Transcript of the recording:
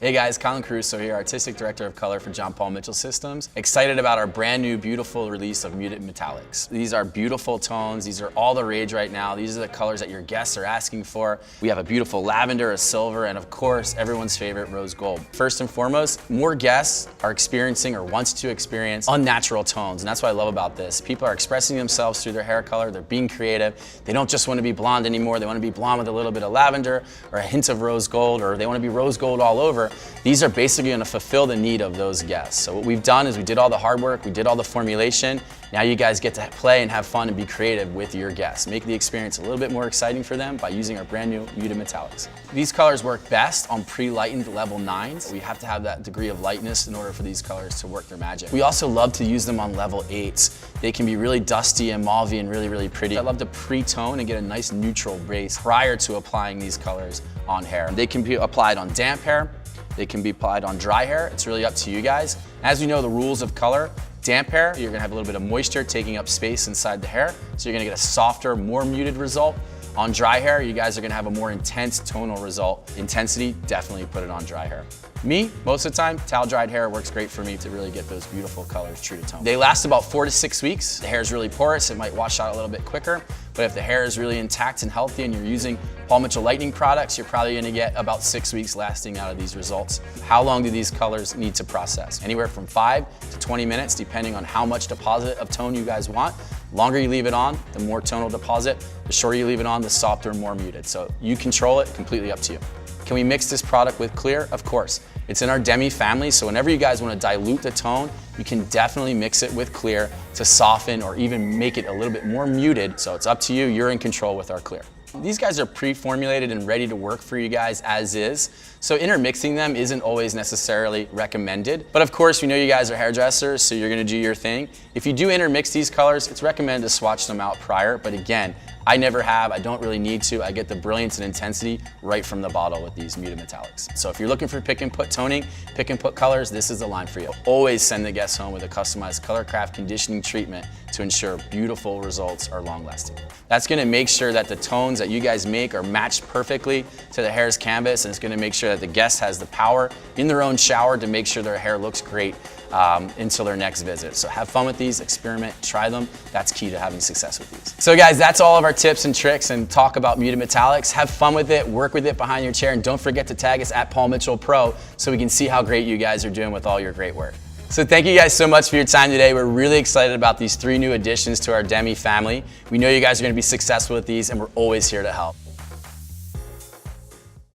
Hey guys, Colin Caruso here, Artistic Director of Color for John Paul Mitchell Systems. Excited about our brand new beautiful release of Muted Metallics. These are beautiful tones. These are all the rage right now. These are the colors that your guests are asking for. We have a beautiful lavender, a silver, and of course, everyone's favorite rose gold. First and foremost, more guests are experiencing or wants to experience unnatural tones, and that's what I love about this. People are expressing themselves through their hair color. They're being creative. They don't just want to be blonde anymore. They want to be blonde with a little bit of lavender or a hint of rose gold, or they want to be rose gold all over. These are basically going to fulfill the need of those guests. So what we've done is we did all the hard work, we did all the formulation. Now you guys get to play and have fun and be creative with your guests. Make the experience a little bit more exciting for them by using our brand new Muted Metallics. These colors work best on pre-lightened level 9s. We have to have that degree of lightness in order for these colors to work their magic. We also love to use them on level 8s. They can be really dusty and mauvey and really pretty. I love to pre-tone and get a nice neutral base prior to applying these colors on hair. They can be applied on damp hair. They can be applied on dry hair. It's really up to you guys. As we know the rules of color, damp hair, you're gonna have a little bit of moisture taking up space inside the hair, so you're gonna get a softer, more muted result. On dry hair, you guys are gonna have a more intense tonal result. Intensity, definitely put it on dry hair. Me, most of the time, towel dried hair works great for me to really get those beautiful colors true to tone. They last about 4 to 6 weeks. The hair is really porous, it might wash out a little bit quicker, but if the hair is really intact and healthy and you're using Paul Mitchell Lightning products, you're probably gonna get about 6 weeks lasting out of these results. How long do these colors need to process? Anywhere from 5 to 20 minutes, depending on how much deposit of tone you guys want. The longer you leave it on, the more tonal deposit. The shorter you leave it on, the softer and more muted. So you control it, completely up to you. Can we mix this product with clear? Of course. It's in our demi family, so whenever you guys want to dilute the tone, you can definitely mix it with clear to soften or even make it a little bit more muted. So it's up to you, you're in control with our clear. These guys are pre-formulated and ready to work for you guys as is, so intermixing them isn't always necessarily recommended. But of course, we know you guys are hairdressers, so you're gonna do your thing. If you do intermix these colors, it's recommended to swatch them out prior, but again, I never have, I don't really need to. I get the brilliance and intensity right from the bottle with these Muted Metallics. So if you're looking for pick and put toning, pick and put colors, this is the line for you. Always send the guests home with a customized color craft conditioning treatment to ensure beautiful results are long lasting. That's gonna make sure that the tones that you guys make are matched perfectly to the hair's canvas, and it's gonna make sure that the guest has the power in their own shower to make sure their hair looks great until their next visit. So have fun with these, experiment, try them. That's key to having success with these. So guys, that's all of our tips and tricks and talk about Muted Metallics. Have fun with it, work with it behind your chair, and don't forget to tag us at Paul Mitchell Pro so we can see how great you guys are doing with all your great work. So thank you guys so much for your time today. We're really excited about these 3 new additions to our Demi family. We know you guys are gonna be successful with these, and we're always here to help.